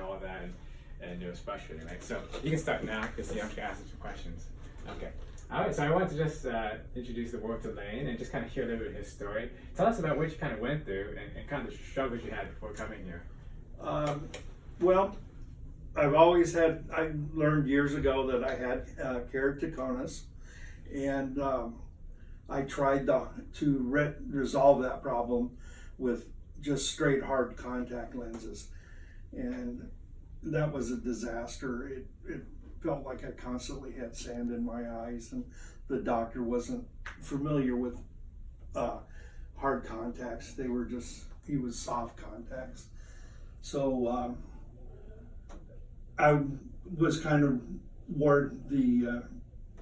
all of that, and it was frustrating, right? So you can start now because I'm going to ask you some questions. Okay. All right, so I wanted to just introduce the work to Lane and just kind of hear a little bit of his story. Tell us about what you kind of went through and kind of the struggles you had before coming here. Well, I've always had, I learned years ago that I had keratoconus, and I tried to resolve that problem with just straight hard contact lenses, and that was a disaster. It felt like I constantly had sand in my eyes, and the doctor wasn't familiar with hard contacts. They were just, he was soft contacts. So I was kind of wore the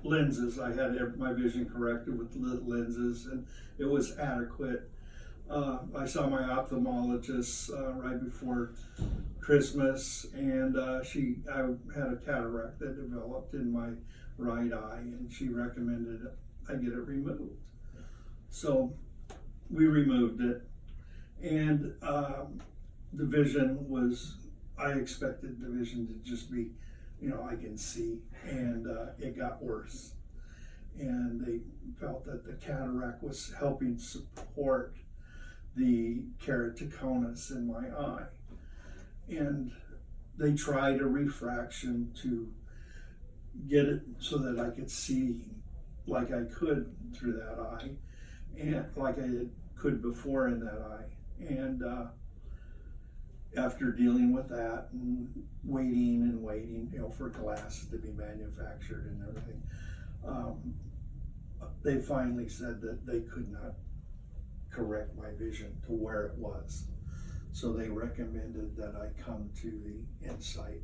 lenses. I had my vision corrected with lenses, and it was adequate. I saw my ophthalmologist right before Christmas, and I had a cataract that developed in my right eye, and she recommended I get it removed. So we removed it, and the vision was, I expected the vision to just be, you know, I can see, and it got worse. And they felt that the cataract was helping support the keratoconus in my eye. And they tried a refraction to get it so that I could see like I could through that eye, and like I could before in that eye. And after dealing with that and waiting, you know, for glasses to be manufactured and everything, they finally said that they could not correct my vision to where it was. So they recommended that I come to the Insight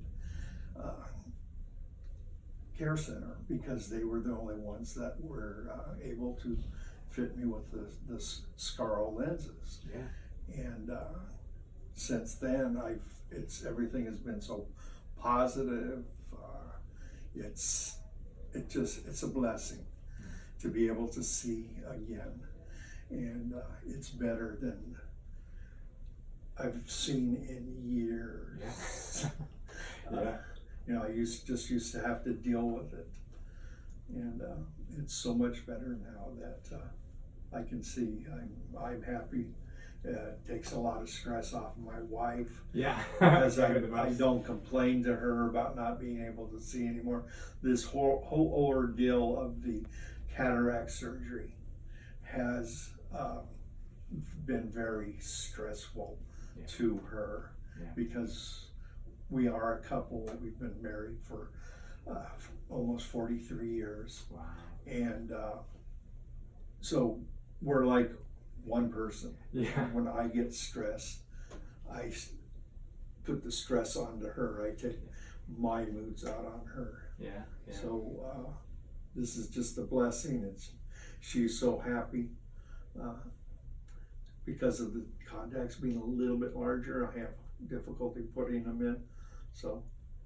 Care Center, because they were the only ones that were able to fit me with the Scarl lenses. Yeah. And since then, everything has been so positive. It's a blessing to be able to see again, and it's better than I've seen in years. Yeah. You know, I used to have to deal with it, and it's so much better now that I can see. I'm happy. It takes a lot of stress off of my wife. Yeah. Because I don't complain to her about not being able to see anymore. This whole ordeal of the cataract surgery has been very stressful to her, because we are a couple. We've been married for almost 43 years. Wow. And so we're like one person. Yeah. When I get stressed, I put the stress onto her. I take my moods out on her. Yeah. So this is just a blessing. She's so happy because of the contacts being a little bit larger. I have difficulty putting them in, so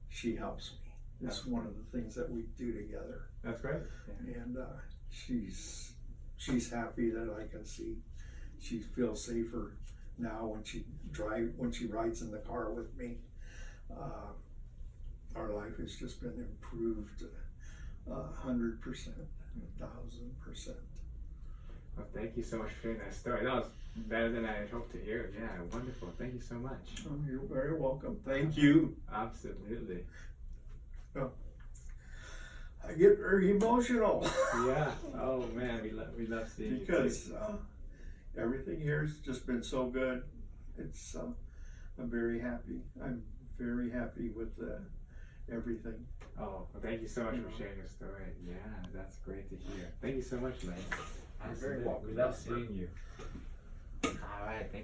she helps me. It's one of the things that we do together. That's great. Yeah. And she's happy that I can see. She feels safer now when she rides in the car with me. Our life has just been improved 100%, 1,000%. Well, thank you so much for sharing that story. That was better than I had hoped to hear. Yeah, wonderful. Thank you so much. Oh, you're very welcome. Thank you. Absolutely. Oh, I get very emotional. Yeah. Oh man, we love seeing because everything here has just been so good. It's I'm very happy. I'm very happy with everything. Oh, well, thank you so much for sharing your story. Yeah, that's great to hear. Thank you so much, Lane. You're very welcome. We love seeing you. All right. Thank